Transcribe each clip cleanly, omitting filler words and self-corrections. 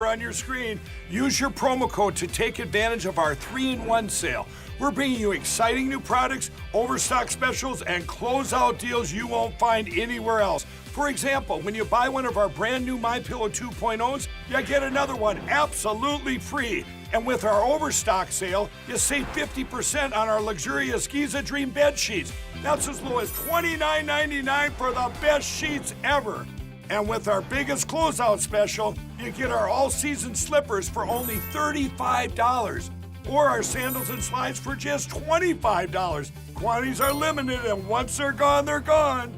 on your screen. Use your promo code to take advantage of our 3-in-1 sale. We're bringing you exciting new products, overstock specials, and closeout deals you won't find anywhere else. For example, when you buy one of our brand new MyPillow 2.0s, you get another one absolutely free. And with our overstock sale, you save 50% on our luxurious Giza Dream bed sheets. That's as low as $29.99 for the best sheets ever. And with our biggest closeout special, you get our all-season slippers for only $35. Or our sandals and slides for just $25. Quantities are limited, and once they're gone, they're gone.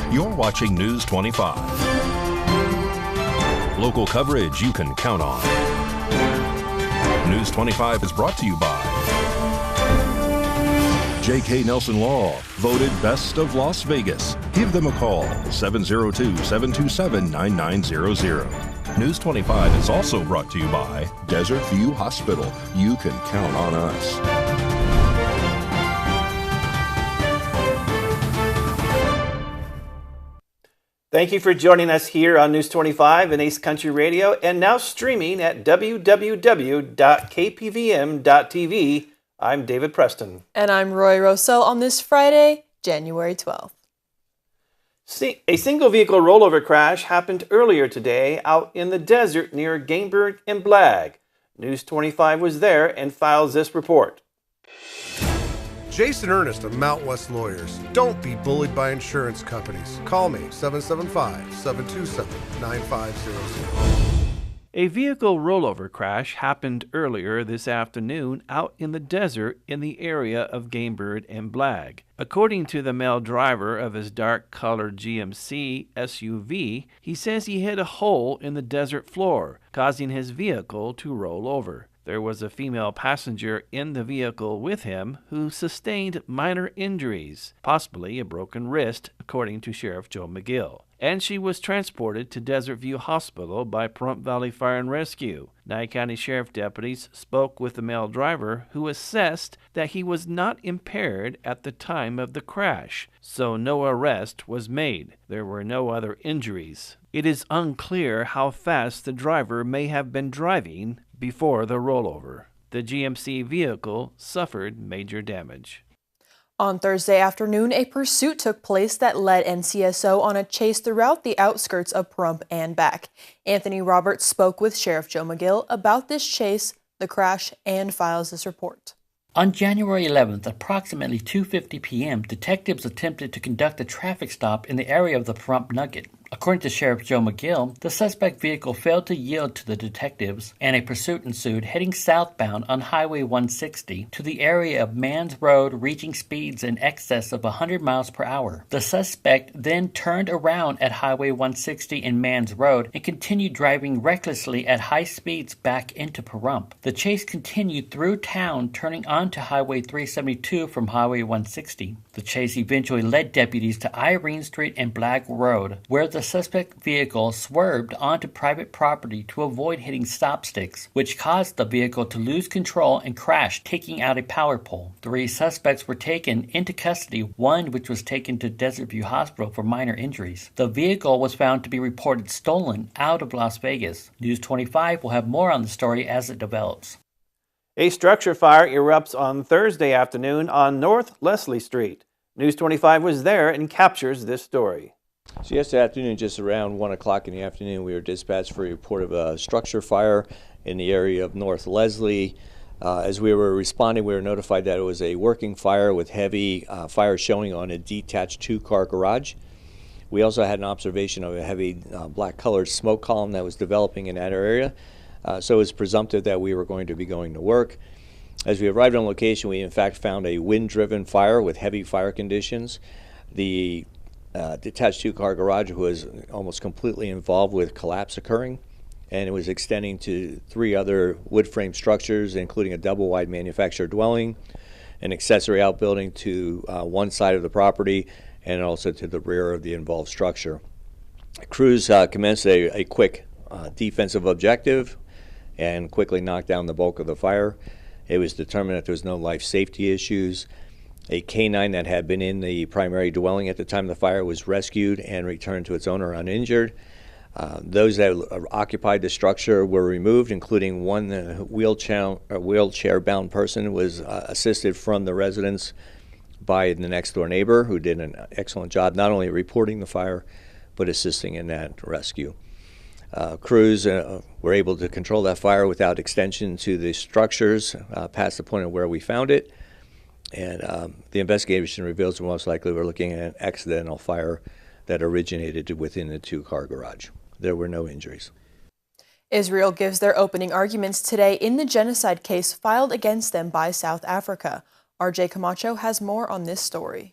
You're watching News 25. Local coverage you can count on. News 25 is brought to you by J.K. Nelson Law, voted Best of Las Vegas. Give them a call, 702-727-9900. News 25 is also brought to you by Desert View Hospital. You can count on us. Thank you for joining us here on News 25 and Ace Country Radio, and now streaming at www.kpvm.tv. I'm David Preston. And I'm Roy Rossell on this Friday, January 12th. A single vehicle rollover crash happened earlier today out in the desert near Gamebird and Blag. News 25 was there and files this report. Jason Ernest of Mount West Lawyers. Don't be bullied by insurance companies. Call me, 775-727-9500. A vehicle rollover crash happened earlier this afternoon out in the desert in the area of Gamebird and Blag. According to the male driver of his dark-colored GMC SUV, he says he hit a hole in the desert floor, causing his vehicle to roll over. There was a female passenger in the vehicle with him who sustained minor injuries, possibly a broken wrist, according to Sheriff Joe McGill. And she was transported to Desert View Hospital by Pahrump Valley Fire and Rescue. Nye County Sheriff deputies spoke with the male driver, who assessed that he was not impaired at the time of the crash, so no arrest was made. There were no other injuries. It is unclear how fast the driver may have been driving before the rollover. The GMC vehicle suffered major damage. On Thursday afternoon, a pursuit took place that led NCSO on a chase throughout the outskirts of Pahrump and back. Anthony Roberts spoke with Sheriff Joe McGill about this chase, the crash, and files this report. On January 11th, approximately 2:50 p.m., detectives attempted to conduct a traffic stop in the area of the Pahrump Nugget. According to Sheriff Joe McGill, the suspect vehicle failed to yield to the detectives, and a pursuit ensued heading southbound on Highway 160 to the area of Mans Road, reaching speeds in excess of 100 miles per hour. The suspect then turned around at Highway 160 and Mans Road and continued driving recklessly at high speeds back into Pahrump. The chase continued through town, turning onto Highway 372 from Highway 160. The chase eventually led deputies to Irene Street and Blag Road, where the suspect vehicle swerved onto private property to avoid hitting stop sticks, which caused the vehicle to lose control and crash, taking out a power pole. 3 suspects were taken into custody, one which was taken to Desert View Hospital for minor injuries. The vehicle was found to be reported stolen out of Las Vegas. News 25 will have more on the story as it develops. A structure fire erupts on Thursday afternoon on North Leslie Street. News 25 was there and captures this story. So yesterday afternoon, just around 1 o'clock in the afternoon, we were dispatched for a report of a structure fire in the area of North Leslie. As we were responding, we were notified that it was a working fire with heavy fire showing on a detached 2-car garage. We also had an observation of a heavy black-colored smoke column that was developing in that area. So it was presumptive that we were going to be going to work. As we arrived on location, we in fact found a wind-driven fire with heavy fire conditions. The detached 2-car garage was almost completely involved with collapse occurring, and it was extending to 3 other wood frame structures, including a double-wide manufactured dwelling, an accessory outbuilding to one side of the property, and also to the rear of the involved structure. Crews commenced a quick defensive objective and quickly knocked down the bulk of the fire. It was determined that there was no life safety issues. A canine that had been in the primary dwelling at the time of the fire was rescued and returned to its owner uninjured. Those that occupied the structure were removed, including one wheelchair-bound person was assisted from the residence by the next-door neighbor, who did an excellent job not only reporting the fire, but assisting in that rescue. Crews were able to control that fire without extension to the structures past the point of where we found it. And the investigation reveals most likely we're looking at an accidental fire that originated within the two-car garage. There were no injuries. Israel gives their opening arguments today in the genocide case filed against them by South Africa. RJ Camacho has more on this story.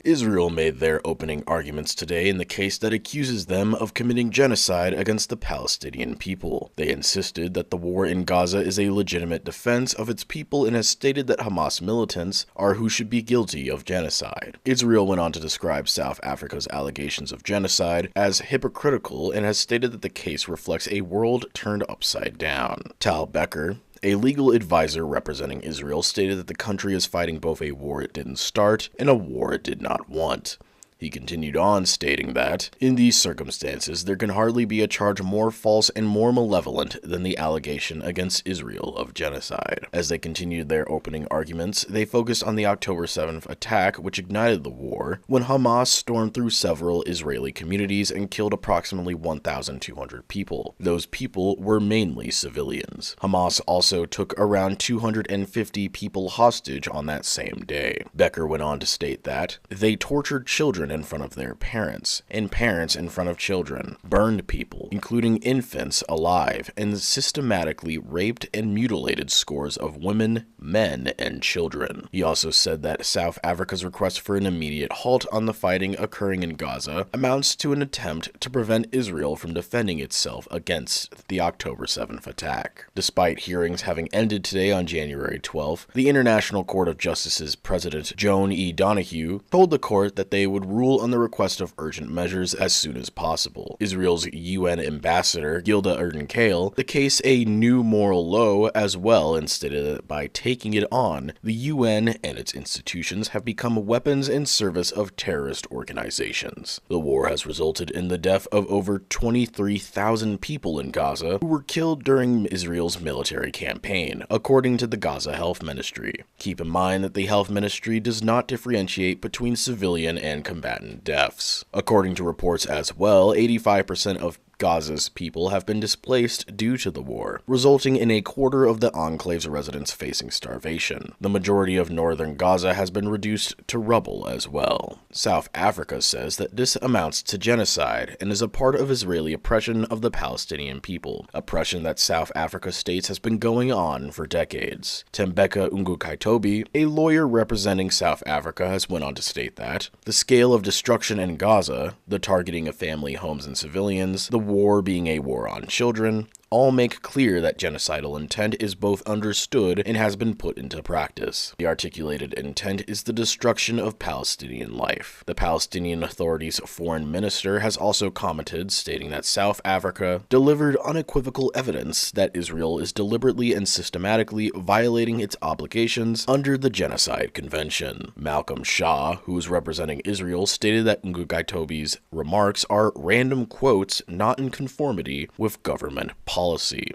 Israel made their opening arguments today in the case that accuses them of committing genocide against the Palestinian people. They insisted that the war in Gaza is a legitimate defense of its people and has stated that Hamas militants are who should be guilty of genocide. Israel went on to describe South Africa's allegations of genocide as hypocritical and has stated that the case reflects a world turned upside down. Tal Becker, a legal advisor representing Israel, stated that the country is fighting both a war it didn't start and a war it did not want. He continued on, stating that, in these circumstances, there can hardly be a charge more false and more malevolent than the allegation against Israel of genocide. As they continued their opening arguments, they focused on the October 7th attack, which ignited the war, when Hamas stormed through several Israeli communities and killed approximately 1,200 people. Those people were mainly civilians. Hamas also took around 250 people hostage on that same day. Becker went on to state that, they tortured children in front of their parents, and parents in front of children, burned people, including infants, alive, and systematically raped and mutilated scores of women, men, and children. He also said that South Africa's request for an immediate halt on the fighting occurring in Gaza amounts to an attempt to prevent Israel from defending itself against the October 7th attack. Despite hearings having ended today on January 12th, the International Court of Justice's President Joan E. Donoghue told the court that they would rule on the request of urgent measures as soon as possible. Israel's UN ambassador, Gilda Erdan-Kale, the case a new moral low as well, and stated that by taking it on, the UN and its institutions have become weapons in service of terrorist organizations. The war has resulted in the death of over 23,000 people in Gaza who were killed during Israel's military campaign, according to the Gaza Health Ministry. Keep in mind that the Health Ministry does not differentiate between civilian and combatant deaths. According to reports as well, 85% of Gaza's people have been displaced due to the war, resulting in a quarter of the enclave's residents facing starvation. The majority of northern Gaza has been reduced to rubble as well. South Africa says that this amounts to genocide and is a part of Israeli oppression of the Palestinian people, oppression that South Africa states has been going on for decades. Tembeka Ungukaitobi, a lawyer representing South Africa, has went on to state that the scale of destruction in Gaza, the targeting of family homes and civilians, the war being a war on children, all make clear that genocidal intent is both understood and has been put into practice. The articulated intent is the destruction of Palestinian life. The Palestinian Authority's foreign minister has also commented, stating that South Africa delivered unequivocal evidence that Israel is deliberately and systematically violating its obligations under the Genocide Convention. Malcolm Shah, who is representing Israel, stated that Ngugaitobi's remarks are random quotes not in conformity with government policy.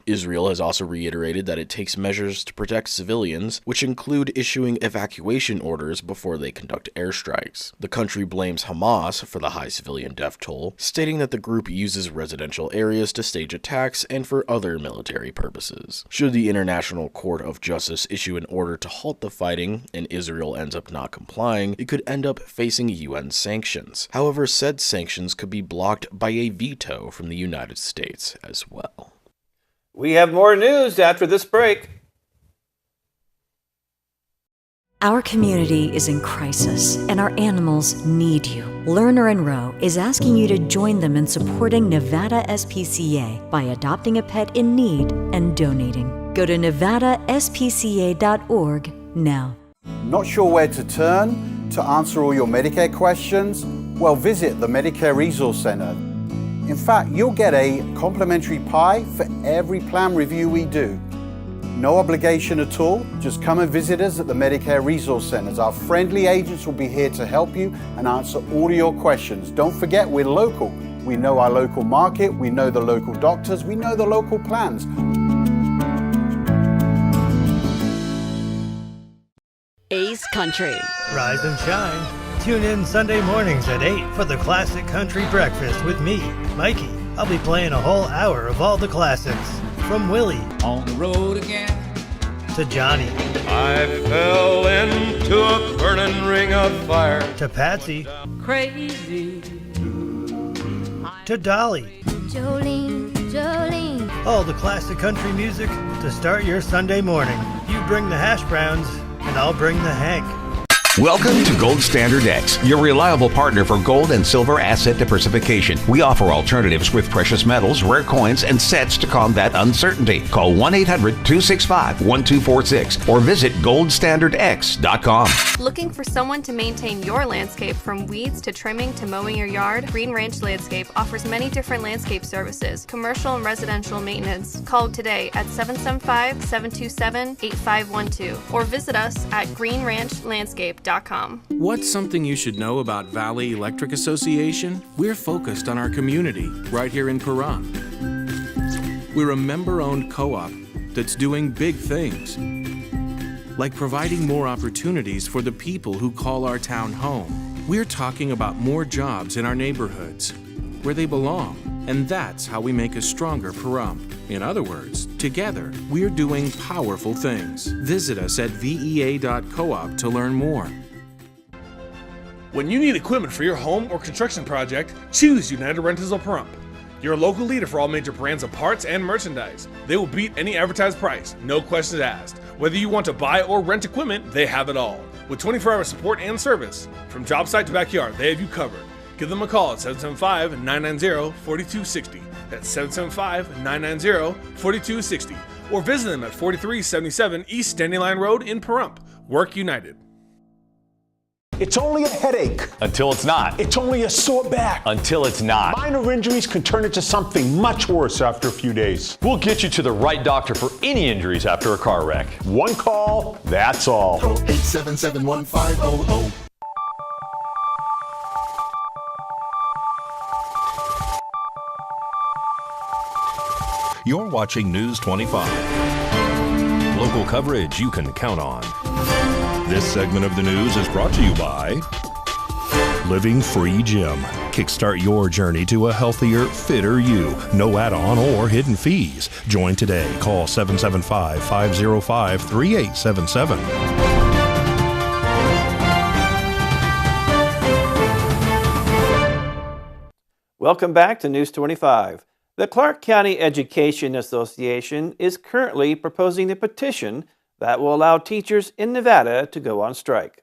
Israel has also reiterated that it takes measures to protect civilians, which include issuing evacuation orders before they conduct airstrikes. The country blames Hamas for the high civilian death toll, stating that the group uses residential areas to stage attacks and for other military purposes. Should the International Court of Justice issue an order to halt the fighting and Israel ends up not complying, it could end up facing UN sanctions. However, said sanctions could be blocked by a veto from the United States as well. We have more news after this break. Our community is in crisis, and our animals need you. Lerner and Rowe is asking you to join them in supporting Nevada SPCA by adopting a pet in need and donating. Go to nevadaspca.org now. Not sure where to turn to answer all your Medicare questions? Well, visit the Medicare Resource Center. In fact, you'll get a complimentary pie for every plan review we do. No obligation at all. Just come and visit us at the Medicare Resource Centers. Our friendly agents will be here to help you and answer all of your questions. Don't forget, we're local. We know our local market, we know the local doctors, we know the local plans. Ace Country. Rise and shine. Tune in Sunday mornings at 8 for the Classic Country Breakfast with me, Mikey. I'll be playing a whole hour of all the classics. From Willie. On the road again. To Johnny. I fell into a burning ring of fire. To Patsy. Crazy. To Dolly. Jolene, Jolene. All the classic country music to start your Sunday morning. You bring the hash browns, and I'll bring the Hank. Welcome to Gold Standard X, your reliable partner for gold and silver asset diversification. We offer alternatives with precious metals, rare coins, and sets to combat uncertainty. Call 1-800-265-1246 or visit goldstandardx.com. Looking for someone to maintain your landscape from weeds to trimming to mowing your yard? Green Ranch Landscape offers many different landscape services, commercial and residential maintenance. Call today at 775-727-8512 or visit us at greenranchlandscape.com. What's something you should know about Valley Electric Association? We're focused on our community right here in Pahrump. We're a member-owned co-op that's doing big things, like providing more opportunities for the people who call our town home. We're talking about more jobs in our neighborhoods, where they belong, and that's how we make a stronger Pahrump. In other words, together, we're doing powerful things. Visit us at vea.coop to learn more. When you need equipment for your home or construction project, choose United Rentals of Pahrump. Your local leader for all major brands of parts and merchandise. They will beat any advertised price, no questions asked. Whether you want to buy or rent equipment, they have it all. With 24-hour support and service, from job site to backyard, they have you covered. Give them a call at 775-990-4260. That's 775-990-4260. Or visit them at 4377 East Standing Line Road in Pahrump. Work United. It's only a headache. Until it's not. It's only a sore back. Until it's not. Minor injuries can turn into something much worse after a few days. We'll get you to the right doctor for any injuries after a car wreck. One call, that's all. Call 877-1500. You're watching News 25. Local coverage you can count on. This segment of the news is brought to you by Living Free Gym. Kickstart your journey to a healthier, fitter you. No add-on or hidden fees. Join today. Call 775-505-3877. Welcome back to News 25. The Clark County Education Association is currently proposing a petition that will allow teachers in Nevada to go on strike.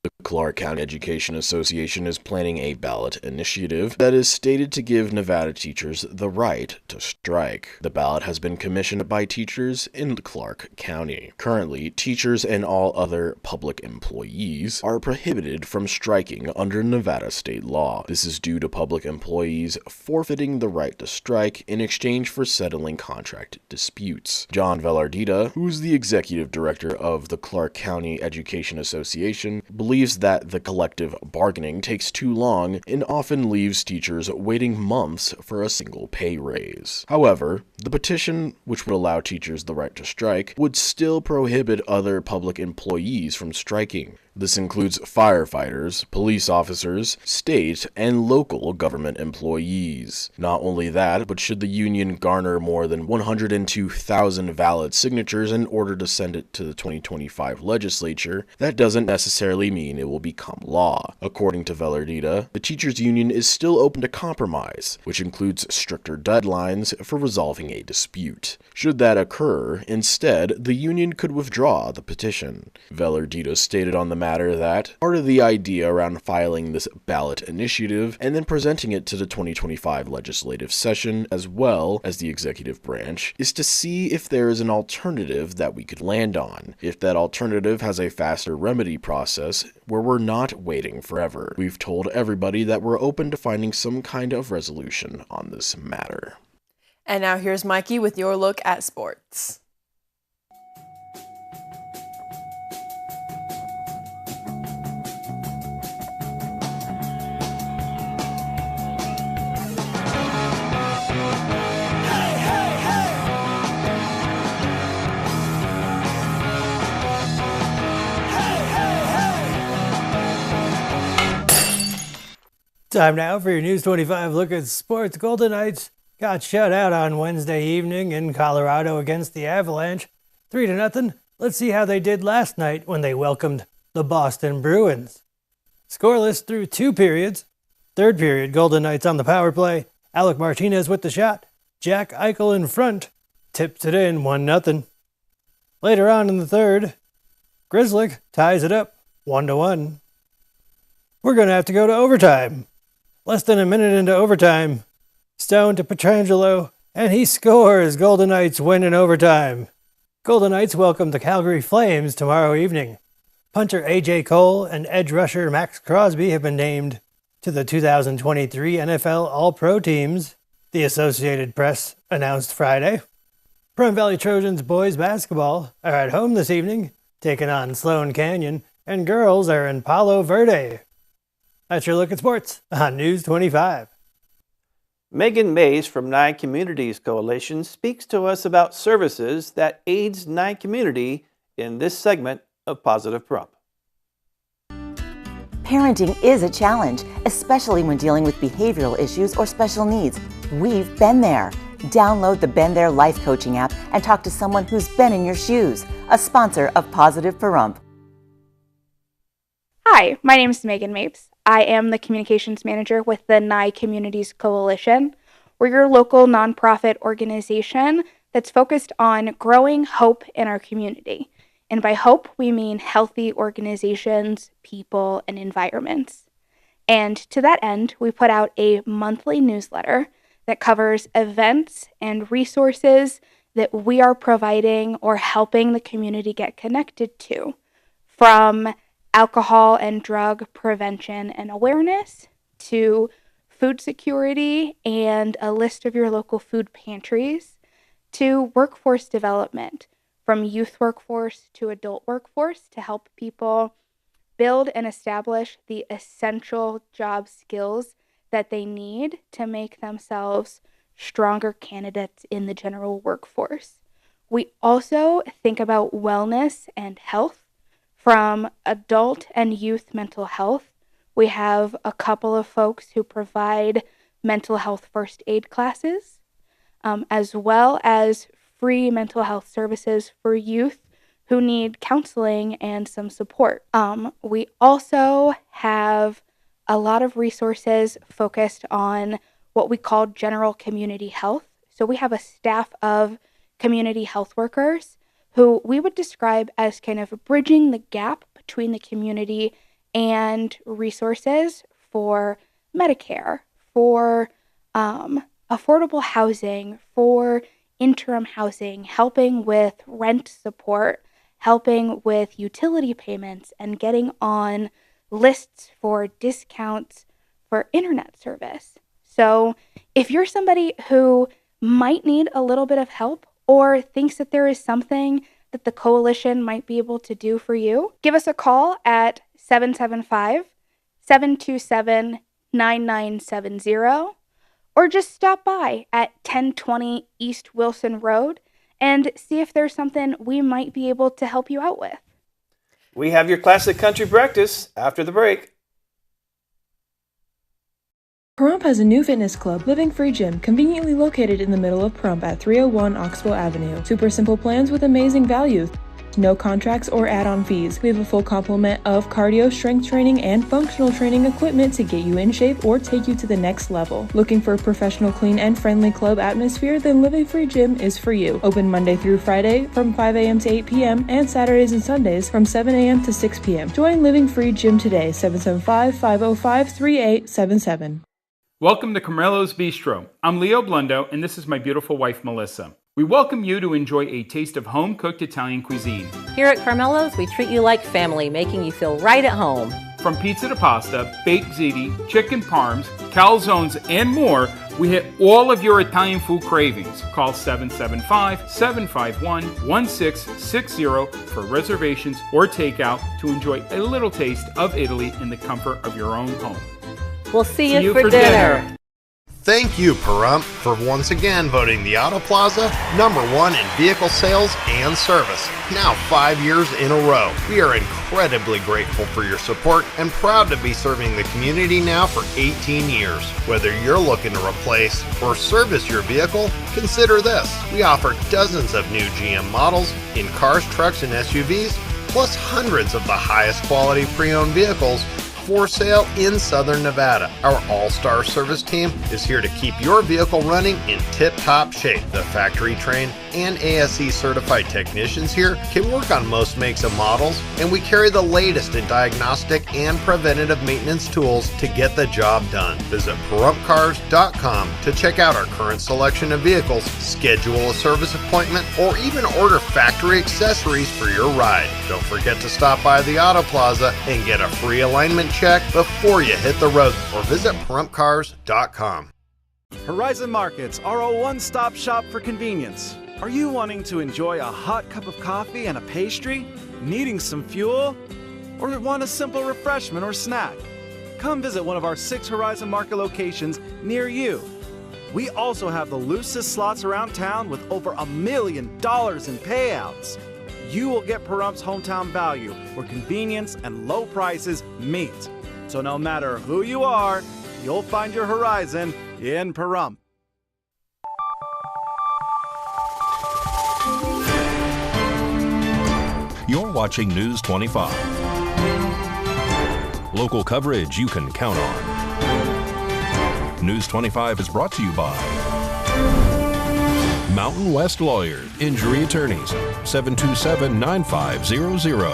The Clark County Education Association is planning a ballot initiative that is stated to give Nevada teachers the right to strike. The ballot has been commissioned by teachers in Clark County. Currently, teachers and all other public employees are prohibited from striking under Nevada state law. This is due to public employees forfeiting the right to strike in exchange for settling contract disputes. John Velardita, who's the executive director of the Clark County Education Association, believes that the collective bargaining takes too long and often leaves teachers waiting months for a single pay raise. However, the petition, which would allow teachers the right to strike, would still prohibit other public employees from striking. This includes firefighters, police officers, state and local government employees. Not only that, but should the union garner more than 102,000 valid signatures in order to send it to the 2025 legislature, that doesn't necessarily mean it will become law. According to Velardita, the teachers union is still open to compromise, which includes stricter deadlines for resolving a dispute. Should that occur, instead, the union could withdraw the petition. Velardita stated on the matter that part of the idea around filing this ballot initiative and then presenting it to the 2025 legislative session as well as the executive branch is to see if there is an alternative that we could land on. If that alternative has a faster remedy process where we're not waiting forever. We've told everybody that we're open to finding some kind of resolution on this matter. And now here's Mikey with your look at sports. Time now for your News 25 look at sports. Golden Knights got shut out on Wednesday evening in Colorado against the Avalanche, 3-0. Let's see how they did last night when they welcomed the Boston Bruins. Scoreless through 2 periods. Third period, Golden Knights on the power play. Alec Martinez with the shot. Jack Eichel in front. Tips it in 1-0. Later on in the third, Grzelcyk ties it up 1-1. We're going to have to go to overtime. Less than a minute into overtime, Stone to Pietrangelo, and he scores. Golden Knights win in overtime. Golden Knights welcome the Calgary Flames tomorrow evening. Punter A.J. Cole and edge rusher Max Crosby have been named to the 2023 NFL All-Pro teams, the Associated Press announced Friday. Pahrump Valley Trojans boys basketball are at home this evening, taking on Sloan Canyon, and girls are in Palo Verde. That's your look at sports on News 25. Megan Mays from Nye Communities Coalition speaks to us about services that aids Nye community in this segment of Positive Pahrump. Parenting is a challenge, especially when dealing with behavioral issues or special needs. We've been there. Download the Been There Life Coaching app and talk to someone who's been in your shoes. A sponsor of Positive Pahrump. Hi, my name is Megan Mapes. I am the Communications Manager with the Nye Communities Coalition. We're your local nonprofit organization that's focused on growing hope in our community. And by hope, we mean healthy organizations, people, and environments. And to that end, we put out a monthly newsletter that covers events and resources that we are providing or helping the community get connected to, from alcohol and drug prevention and awareness to food security and a list of your local food pantries, to workforce development, from youth workforce to adult workforce, to help people build and establish the essential job skills that they need to make themselves stronger candidates in the general workforce. We also think about wellness and health. From adult and youth mental health, we have a couple of folks who provide mental health first aid classes, as well as free mental health services for youth who need counseling and some support. We also have a lot of resources focused on what we call general community health. So we have a staff of community health workers who we would describe as kind of bridging the gap between the community and resources for Medicare, for affordable housing, for interim housing, helping with rent support, helping with utility payments, and getting on lists for discounts for internet service. So if you're somebody who might need a little bit of help, or thinks that there is something that the coalition might be able to do for you, give us a call at 775-727-9970, or just stop by at 1020 East Wilson Road and see if there's something we might be able to help you out with. We have your classic country breakfast after the break. Pahrump has a new fitness club, Living Free Gym, conveniently located in the middle of Pahrump at 301 Oxbow Avenue. Super simple plans with amazing value. No contracts or add-on fees. We have a full complement of cardio, strength training, and functional training equipment to get you in shape or take you to the next level. Looking for a professional, clean, and friendly club atmosphere? Then Living Free Gym is for you. Open Monday through Friday from 5 a.m. to 8 p.m. and Saturdays and Sundays from 7 a.m. to 6 p.m. Join Living Free Gym today, 775-505-3877. Welcome to Camarillo's Bistro. I'm Leo Blundo, and this is my beautiful wife, Melissa. We welcome you to enjoy a taste of home-cooked Italian cuisine. Here at Carmelo's, we treat you like family, making you feel right at home. From pizza to pasta, baked ziti, chicken parms, calzones, and more, We hit all of your Italian food cravings. Call 775-751-1660 for reservations or takeout to enjoy a little taste of Italy in the comfort of your own home. We'll see you for dinner. Thank you, Pahrump, for once again voting the Auto Plaza #1 in vehicle sales and service. Now 5 years in a row. We are incredibly grateful for your support and proud to be serving the community now for 18 years. Whether you're looking to replace or service your vehicle, consider this. We offer dozens of new GM models in cars, trucks, and SUVs, plus hundreds of the highest quality pre-owned vehicles for sale in Southern Nevada. Our all-star service team is here to keep your vehicle running in tip-top shape. The factory-trained and ASE certified technicians here can work on most makes and models, and we carry the latest in diagnostic and preventative maintenance tools to get the job done. Visit PahrumpCars.com to check out our current selection of vehicles, schedule a service appointment, or even order factory accessories for your ride. Don't forget to stop by the Auto Plaza and get a free alignment check before you hit the road, or visit PahrumpCars.com. Horizon Markets are a one-stop shop for convenience. Are you wanting to enjoy a hot cup of coffee and a pastry? Needing some fuel? Or want a simple refreshment or snack? Come visit one of our 6 Horizon Market locations near you. We also have the loosest slots around town with over $1 million in payouts. You will get Pahrump's hometown value, where convenience and low prices meet. So no matter who you are, you'll find your Horizon in Pahrump. You're watching News 25. Local coverage you can count on. News 25 is brought to you by Mountain West Lawyer, Injury Attorneys, 727-9500.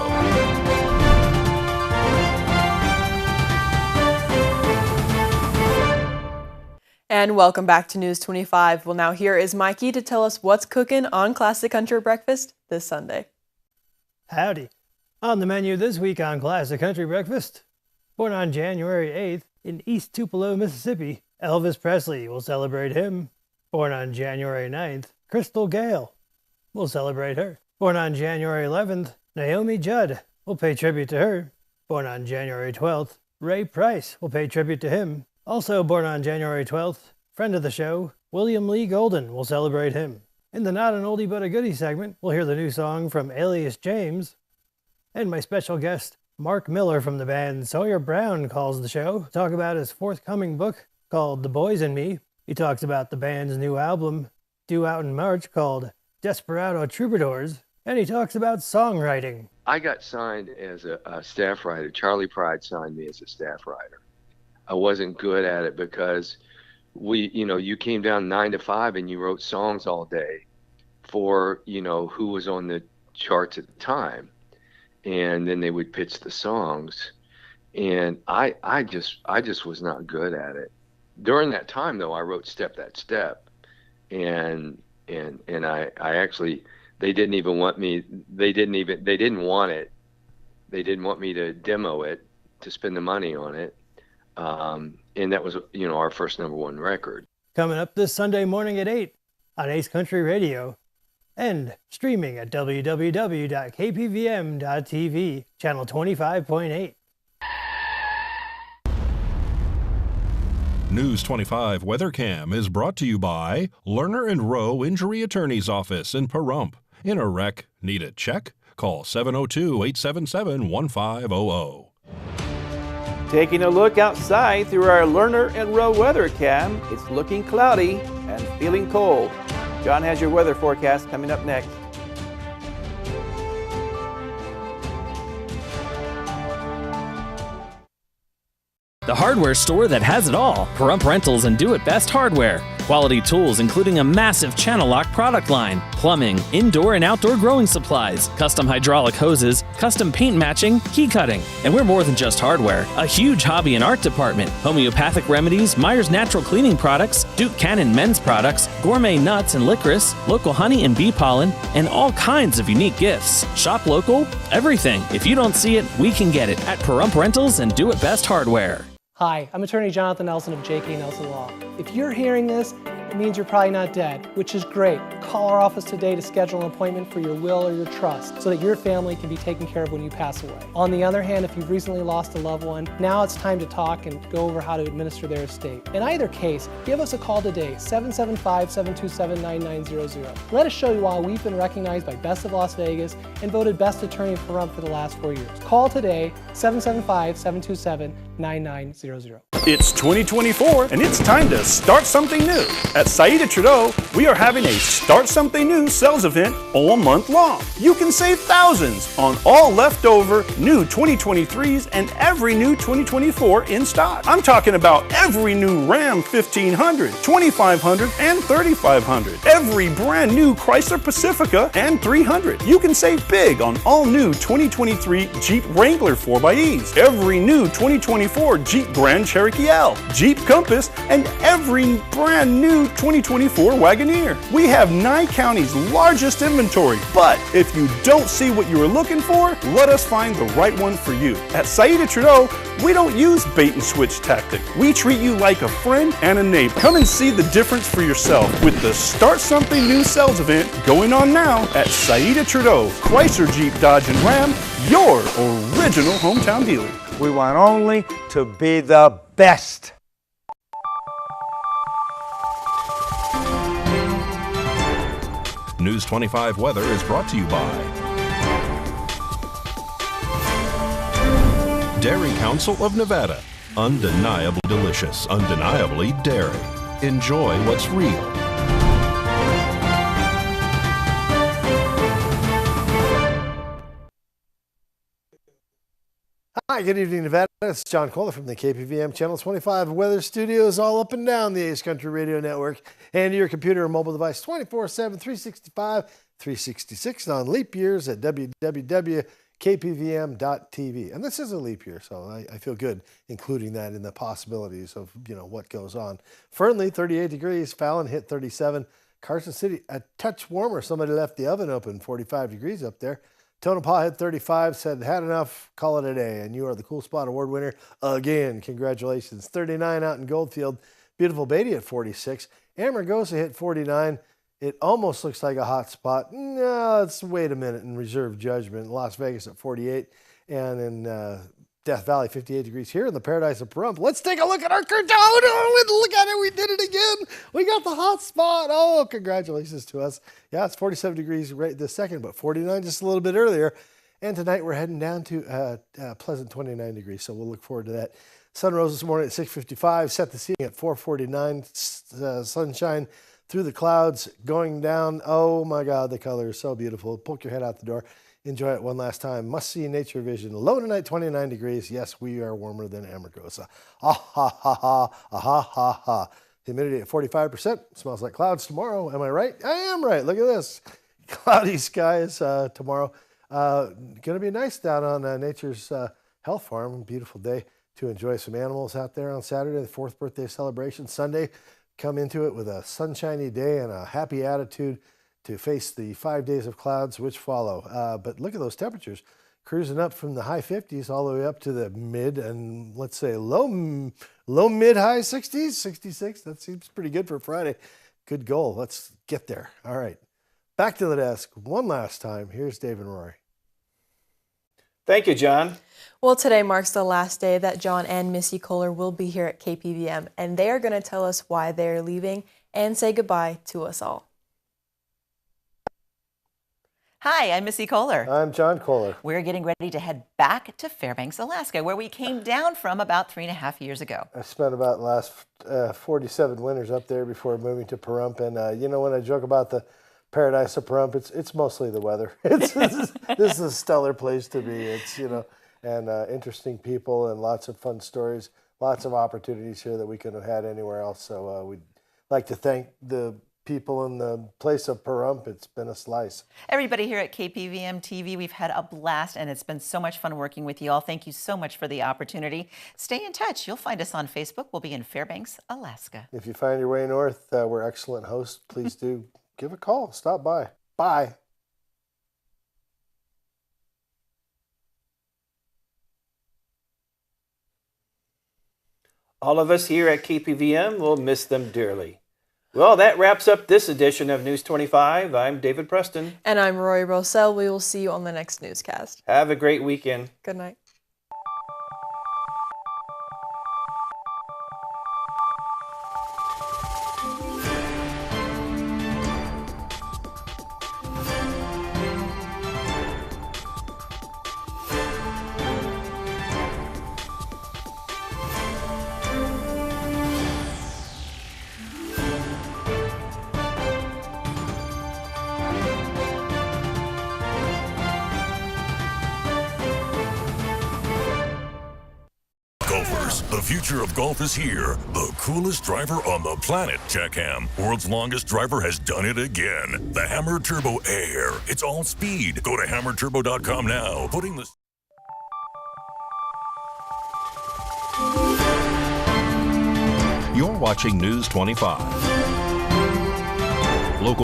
And welcome back to News 25. Well, now here is Mikey to tell us what's cooking on Classic Country Breakfast this Sunday. Howdy. On the menu this week on Classic Country Breakfast, born on January 8th in East Tupelo, Mississippi, Elvis Presley will celebrate him. Born on January 9th, Crystal Gale will celebrate her. Born on January 11th, Naomi Judd will pay tribute to her. Born on January 12th, Ray Price will pay tribute to him. Also born on January 12th, friend of the show, William Lee Golden will celebrate him. In the Not an Oldie But a Goodie segment, we'll hear the new song from Alias James. And my special guest, Mark Miller from the band Sawyer Brown, calls the show to talk about his forthcoming book called The Boys and Me. He talks about the band's new album, due out in March, called Desperado Troubadours, and he talks about songwriting. I got signed as a staff writer. Charlie Pride signed me as a staff writer. I wasn't good at it because you came down 9 to 5 and you wrote songs all day for, who was on the charts at the time. And then they would pitch the songs. And I just was not good at it. During that time, though, I wrote Step That Step, and I actually, they didn't want it. They didn't want me to demo it, to spend the money on it. And that was, our first #1 record. Coming up this Sunday morning at 8 on Ace Country Radio, and streaming at www.kpvm.tv, channel 25.8. News 25 WeatherCam is brought to you by Lerner and Rowe Injury Attorney's Office in Pahrump. In a wreck, need a check? Call 702-877-1500. Taking a look outside through our Lerner and Rowe weather cam, it's looking cloudy and feeling cold. John has your weather forecast coming up next. The hardware store that has it all. Pahrump Rentals and Do It Best Hardware. Quality tools including a massive channel lock product line, plumbing, indoor and outdoor growing supplies, custom hydraulic hoses, custom paint matching, key cutting. And we're more than just hardware. A huge hobby and art department, homeopathic remedies, Myers Natural Cleaning Products, Duke Cannon men's products, gourmet nuts and licorice, local honey and bee pollen, and all kinds of unique gifts. Shop local, everything. If you don't see it, we can get it at Pahrump Rentals and Do It Best Hardware. Hi, I'm attorney Jonathan Nelson of J.K. Nelson Law. If you're hearing this, it means you're probably not dead, which is great. Call our office today to schedule an appointment for your will or your trust so that your family can be taken care of when you pass away. On the other hand, if you've recently lost a loved one, now it's time to talk and go over how to administer their estate. In either case, give us a call today, 775-727-9900. Let us show you why we've been recognized by Best of Las Vegas and voted Best Attorney in Pahrump for the last 4 years. Call today, 775-727-9900. It's 2024 and it's time to start something new. At Saida Trudeau, we are having a Start Something New sales event all month long. You can save thousands on all leftover new 2023s and every new 2024 in stock. I'm talking about every new Ram 1500, 2500, and 3500. Every brand new Chrysler Pacifica and 300. You can save big on all new 2023 Jeep Wrangler 4xEs, every new 2024 Jeep Grand Cherokee L, Jeep Compass, and every brand new 2024 Wagoneer. We have Nye County's largest inventory, but if you don't see what you are looking for, let us find the right one for you. At Saida Trudeau, we don't use bait and switch tactic. We treat you like a friend and a neighbor. Come and see the difference for yourself with the Start Something New sales event going on now at Saida Trudeau, Chrysler, Jeep, Dodge, and Ram, your original hometown dealer. We want only to be the best. News 25 weather is brought to you by Dairy Council of Nevada. Undeniably delicious, undeniably dairy. Enjoy what's real. Hi, good evening, Nevada. It's John Kohler from the KPVM Channel 25 Weather Studios, all up and down the Ace Country Radio Network and your computer or mobile device 24/7, 365, 366 on leap years at www.kpvm.tv. And this is a leap year, so I feel good including that in the possibilities of, what goes on. Fernley, 38 degrees. Fallon hit 37. Carson City, a touch warmer. Somebody left the oven open, 45 degrees up there. Tonopah hit 35, said, had enough, call it a day. And you are the Cool Spot Award winner again. Congratulations. 39 out in Goldfield. Beautiful Beatty at 46. Amargosa hit 49. It almost looks like a hot spot. No, let's wait a minute and reserve judgment. Las Vegas at 48. And in Death Valley, 58 degrees. Here in the Paradise of Pahrump, let's take a look at our curtain. Oh, look at it. We did it again. We got the hot spot. Oh, congratulations to us. Yeah, it's 47 degrees right this second, but 49 just a little bit earlier. And tonight we're heading down to a pleasant 29 degrees, so we'll look forward to that. Sun rose this morning at 6:55, set the ceiling at 4:49. Sunshine through the clouds going down. Oh, my God, the color is so beautiful. Poke your head out the door. Enjoy it one last time. Must see nature vision. Low tonight, 29 degrees. Yes, we are warmer than Amargosa. Ah, ha, ha, ha, ah, ha, ha, ha. Humidity at 45%. Smells like clouds tomorrow. Am I right? I am right. Look at this. Cloudy skies tomorrow. Going to be nice down on Nature's Health Farm. Beautiful day to enjoy some animals out there on Saturday, the 4th birthday celebration. Sunday, come into it with a sunshiny day and a happy attitude to face the 5 days of clouds which follow. But look at those temperatures, cruising up from the high 50s all the way up to the mid and let's say low mid high 60s, 66. That seems pretty good for Friday. Good goal. Let's get there. All right. Back to the desk one last time. Here's Dave and Rory. Thank you, John. Well, today marks the last day that John and Missy Kohler will be here at KPVM, and they are going to tell us why they're leaving and say goodbye to us all. Hi, I'm Missy Kohler. I'm John Kohler. We're getting ready to head back to Fairbanks, Alaska, where we came down from about 3.5 years ago. I spent about the last 47 winters up there before moving to Pahrump. And, when I joke about the Paradise of Pahrump, it's mostly the weather. This is a stellar place to be. It's, and interesting people and lots of fun stories, lots of opportunities here that we couldn't have had anywhere else. So we'd like to thank the people in the place of Pahrump. It's been a slice. Everybody here at KPVM-TV, we've had a blast, and it's been so much fun working with you all. Thank you so much for the opportunity. Stay in touch. You'll find us on Facebook. We'll be in Fairbanks, Alaska. If you find your way north, we're excellent hosts. Please do give a call. Stop by. Bye. All of us here at KPVM will miss them dearly. Well, that wraps up this edition of News 25. I'm David Preston. And I'm Roy Rossell. We will see you on the next newscast. Have a great weekend. Good night. Golfers, the future of golf is here. The coolest driver on the planet, Checkham. World's longest driver has done it again. The Hammer Turbo Air. It's all speed. Go to hammerturbo.com now. Putting the... You're watching News 25.